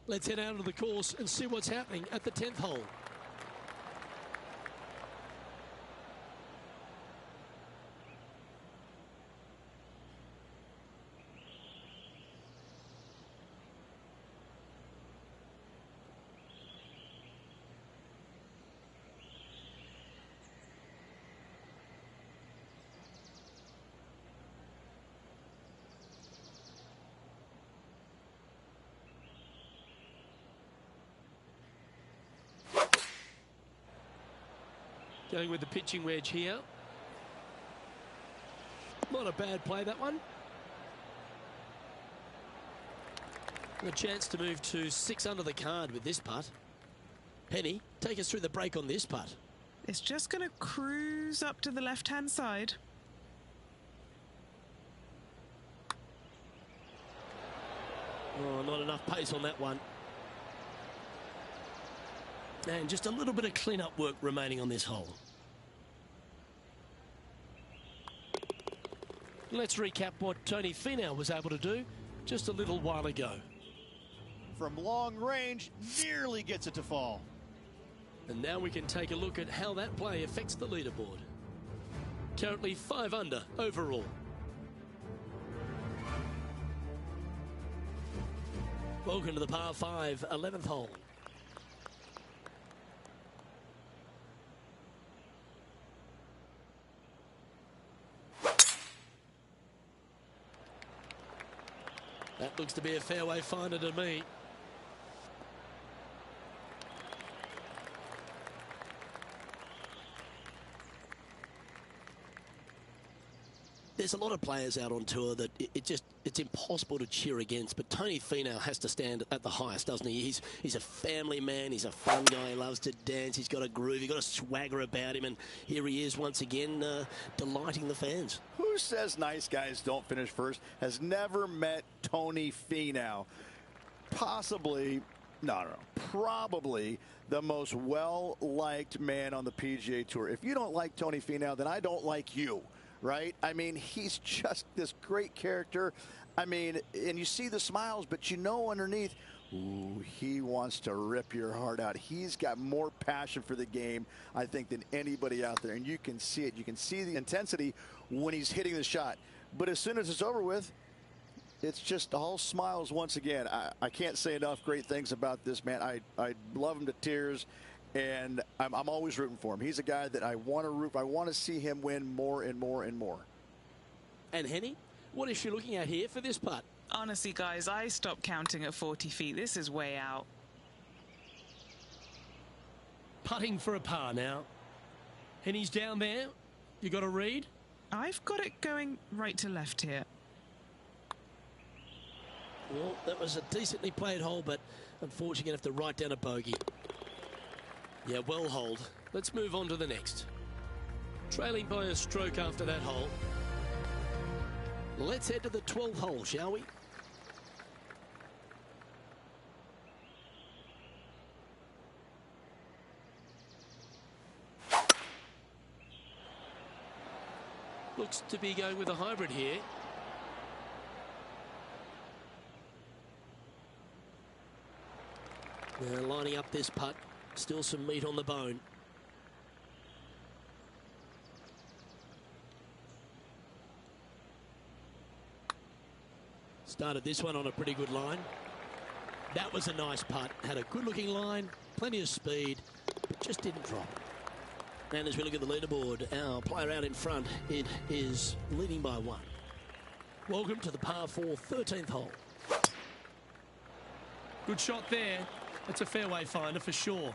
Let's head out of the course and see what's happening at the 10th hole. Going with the pitching wedge here. Not a bad play, that one. A chance to move to 6 under the card with this putt. Penny, take us through the break on this putt. It's just going to cruise up to the left-hand side. Oh, not enough pace on that one. And just a little bit of clean-up work remaining on this hole. Let's recap what Tony Finau was able to do just a little while ago. From long range, nearly gets it to fall. And now we can take a look at how that play affects the leaderboard. Currently 5 under overall. Welcome to the par 5, 11th hole. That looks to be a fairway finder to me. There's a lot of players out on tour that it's impossible to cheer against, but Tony Finau has to stand at the highest, doesn't he? He's a family man, he's a fun guy, he loves to dance, he's got a groove, he's got a swagger about him, and here he is once again delighting the fans. Who says nice guys don't finish first has never met Tony Finau. Possibly, no, probably the most well-liked man on the PGA Tour. If you don't like Tony Finau, then I don't like you. Right? I mean, he's just this great character. I mean, and you see the smiles, but you know underneath, ooh, he wants to rip your heart out. He's got more passion for the game, I think, than anybody out there. And you can see it. You can see the intensity when he's hitting the shot. But as soon as it's over with, it's just all smiles once again. I can't say enough great things about this man. I love him to tears. And I'm always rooting for him. He's a guy that I want to root. I want to see him win more and more and more. And Henny, what is she looking at here for this putt? Honestly, guys, I stopped counting at 40 feet. This is way out. Putting for a par now. Henny's down there. You got a read? I've got it going right to left here. Well, that was a decently played hole, but unfortunately, going to have to write down a bogey. Yeah, well holed. Let's move on to the next. Trailing by a stroke after that hole. Let's head to the 12th hole, shall we? Looks to be going with a hybrid here. Now lining up this putt. Still some meat on the bone. Started this one on a pretty good line. That was a nice putt. Had a good looking line, plenty of speed, but just didn't drop. And as we look at the leaderboard, our player out in front, it is leading by 1. Welcome to the par 4, 13th hole. Good shot there. That's a fairway finder for sure.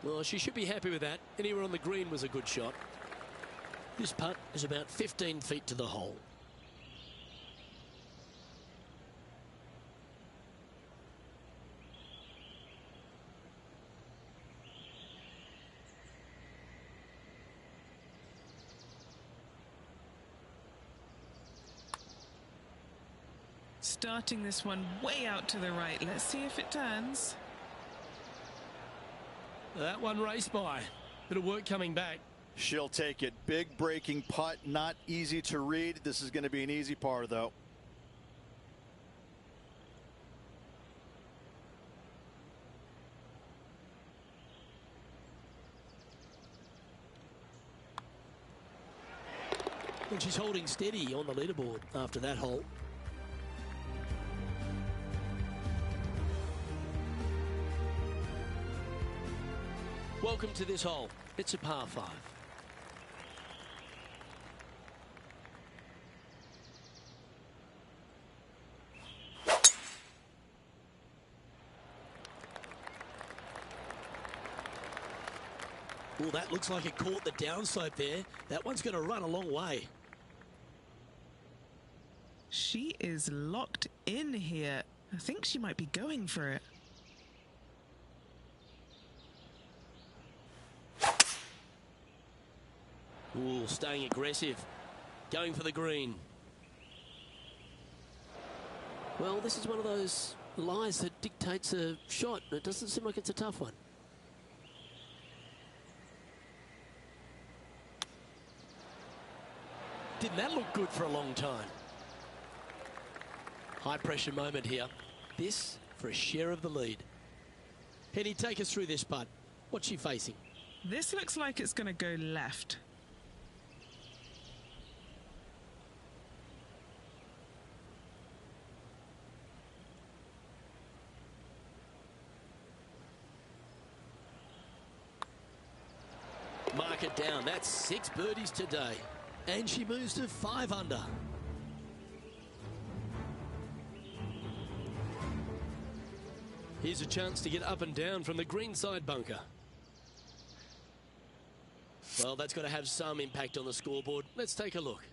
Well, she should be happy with that. Anywhere on the green was a good shot. This putt is about 15 feet to the hole. Starting this one way out to the right. Let's see if it turns. That one raced by. Bit of work coming back. She'll take it. Big breaking putt. Not easy to read. This is going to be an easy par, though. And she's holding steady on the leaderboard after that hole. Welcome to this hole. It's a par 5. Well, that looks like it caught the downslope there. That one's going to run a long way. She is locked in here. I think she might be going for it. Ooh, staying aggressive. Going for the green. Well, this is one of those lies that dictates a shot. It doesn't seem like it's a tough one. Didn't that look good for a long time? High pressure moment here. This for a share of the lead. Penny, take us through this putt. What's she facing? This looks like it's going to go left. Mark it down. That's 6 birdies today. And she moves to 5 under. Here's a chance to get up and down from the greenside bunker. Well, that's got to have some impact on the scoreboard. Let's take a look.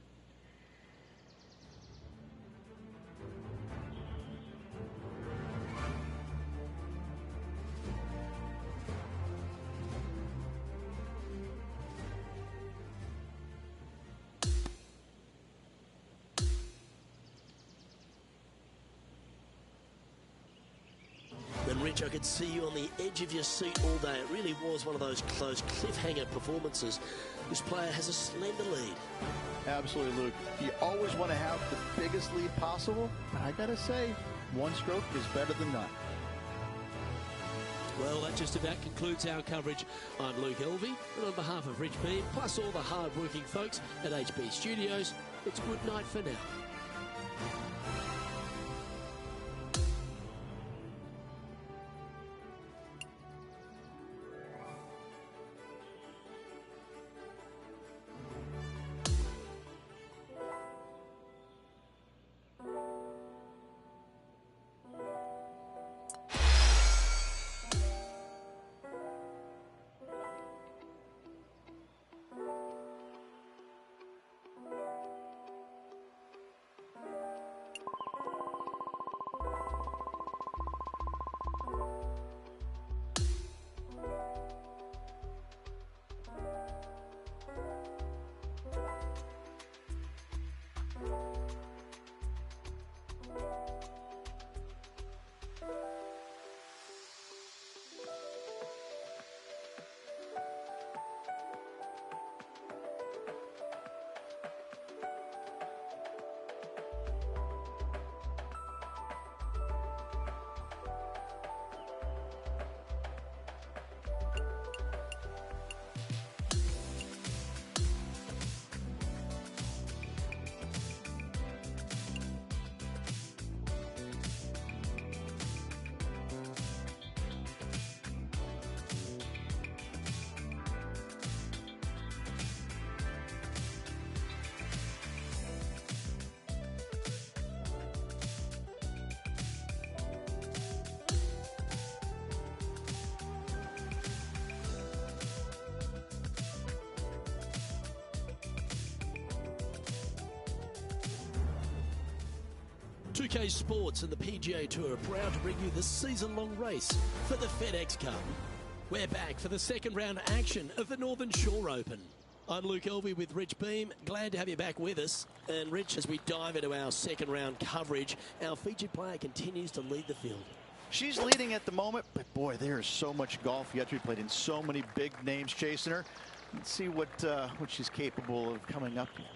And Rich, I could see you on the edge of your seat all day. It really was one of those close cliffhanger performances. This player has a slender lead. Absolutely, Luke. You always want to have the biggest lead possible. But I got to say, one stroke is better than none. Well, that just about concludes our coverage. I'm Luke Elvey, and on behalf of Rich Beam, plus all the hard-working folks at HB Studios, it's good night for now. UK Sports and the PGA Tour are proud to bring you the season-long race for the FedEx Cup. We're back for the second round action of the Northern Shore Open. I'm Luke Elvey with Rich Beam. Glad to have you back with us. And Rich, as we dive into our second round coverage, our featured player continues to lead the field. She's leading at the moment, but boy, there is so much golf yet to be played and so many big names chasing her. Let's see what she's capable of coming up with.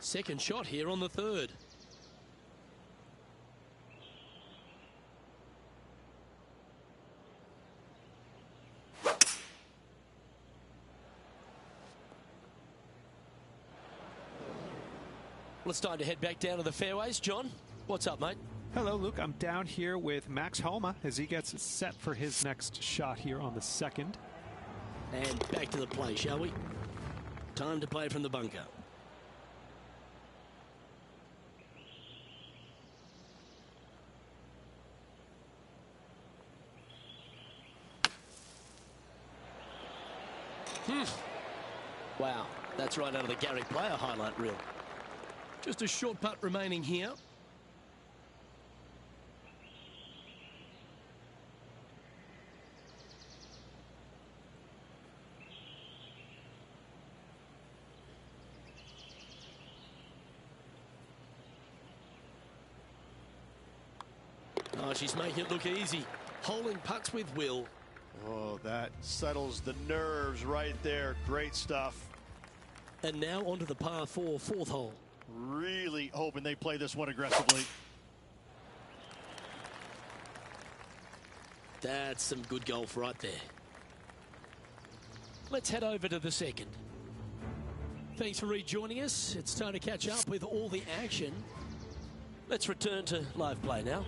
Second shot here on the third. Well, it's time to head back down to the fairways. John, what's up, mate? Hello, Luke. I'm down here with Max Homa as he gets set for his next shot here on the second. And back to the play, shall we? Time to play from the bunker. Wow, that's right out of the Gary Player highlight reel. Just a short putt remaining here. Oh, she's making it look easy. Holding putts with will. Oh, that settles the nerves right there. Great stuff. And now onto the par 4 fourth hole. Really hoping they play this one aggressively. That's some good golf right there. Let's head over to the second. Thanks for rejoining us. It's time to catch up with all the action. Let's return to live play now.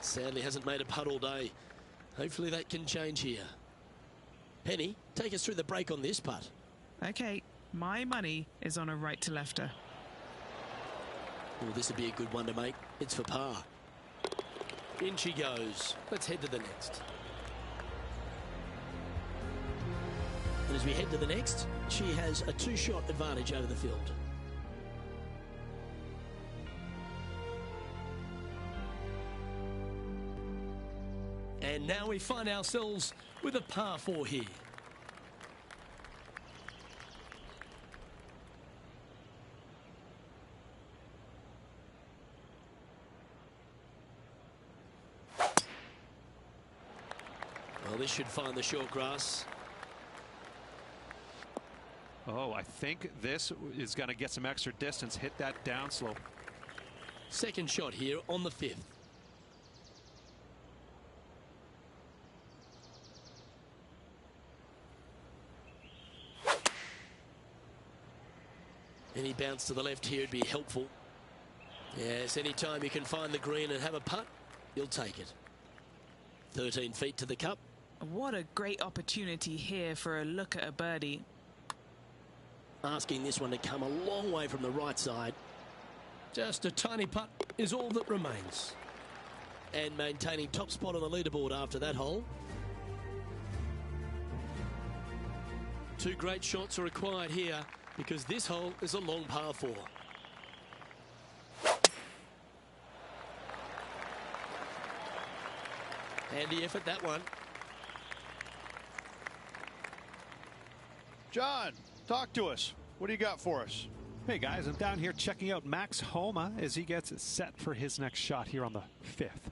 Sadly hasn't made a putt all day. Hopefully that can change here. Penny, take us through the break on this putt. Okay, my money is on a right to lefter. Oh, this would be a good one to make. It's for par. In she goes. Let's head to the next. And as we head to the next, she has a two-shot advantage over the field. And now we find ourselves with a par 4 here. Well, this should find the short grass. Oh, I think this is going to get some extra distance. Hit that downslope. Second shot here on the 5th. Any bounce to the left here would be helpful. Yes, anytime you can find the green and have a putt, you'll take it. 13 feet to the cup. What a great opportunity here for a look at a birdie. Asking this one to come a long way from the right side. Just a tiny putt is all that remains. And maintaining top spot on the leaderboard after that hole. Two great shots are required here, because this hole is a long par 4. Handy effort, that one. John, talk to us. What do you got for us? Hey guys, I'm down here checking out Max Homa as he gets set for his next shot here on the 5th.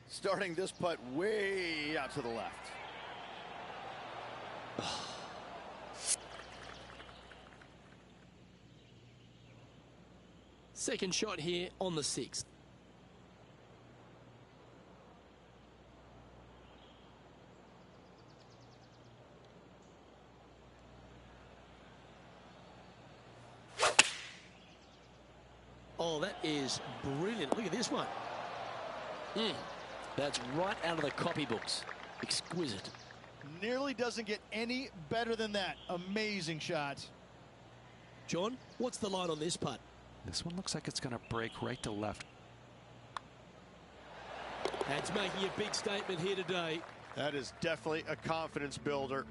Starting this putt way out to the left. Second shot here on the 6th. Oh, that is brilliant. Look at this one. That's right out of the copybooks. Exquisite. Nearly doesn't get any better than that. Amazing shot. John, what's the line on this putt? This one looks like it's going to break right to left. That's making a big statement here today. That is definitely a confidence builder.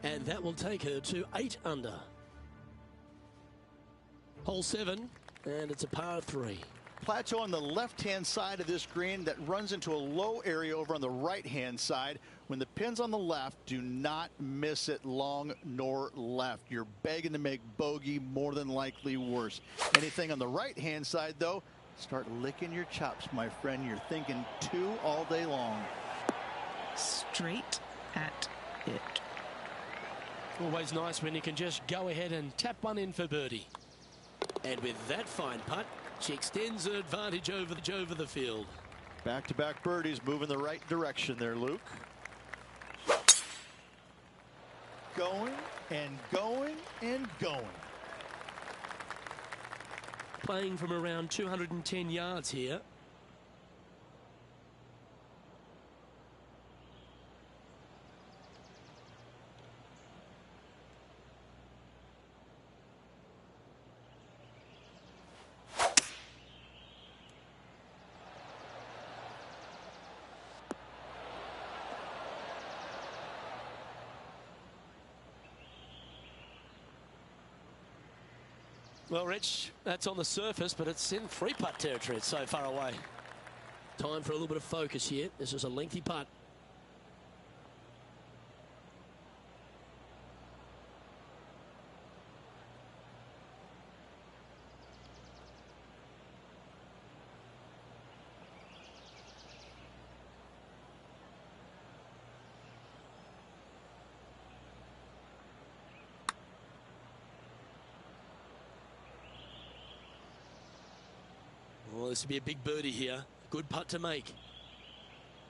And that will take her to 8 under. Hole 7, and it's a par 3. Plateau on the left-hand side of this green that runs into a low area over on the right-hand side. When the pin's on the left, do not miss it long nor left. You're begging to make bogey, more than likely worse. Anything on the right-hand side, though, start licking your chops, my friend. You're thinking 2 all day long. Straight at it. Always nice when you can just go ahead and tap one in for birdie. And with that fine putt, she extends her advantage over the field. Back-to-back birdies, moving the right direction there, Luke. Going and going and going. Playing from around 210 yards here. Well, Rich, that's on the surface, but it's in 3-putt territory. It's so far away. Time for a little bit of focus here. This is a lengthy putt. Well, this would be a big birdie here. Good putt to make.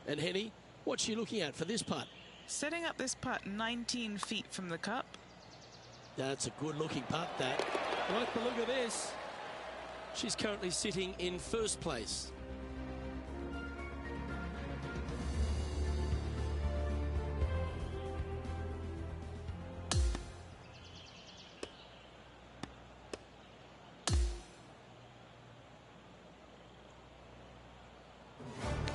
And Henny, what's she looking at for this putt? Setting up this putt 19 feet from the cup. That's a good looking putt, that. Like the look of this. She's currently sitting in first place.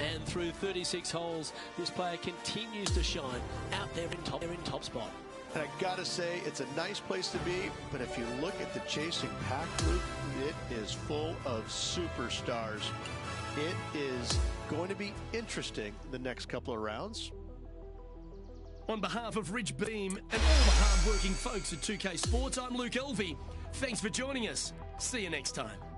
And through 36 holes, this player continues to shine out there in top spot. And I gotta say, it's a nice place to be, but if you look at the chasing pack, Luke, it is full of superstars. It is going to be interesting the next couple of rounds. On behalf of Rich Beam and all the hard-working folks at 2K Sports, I'm Luke Elvey. Thanks for joining us. See you next time.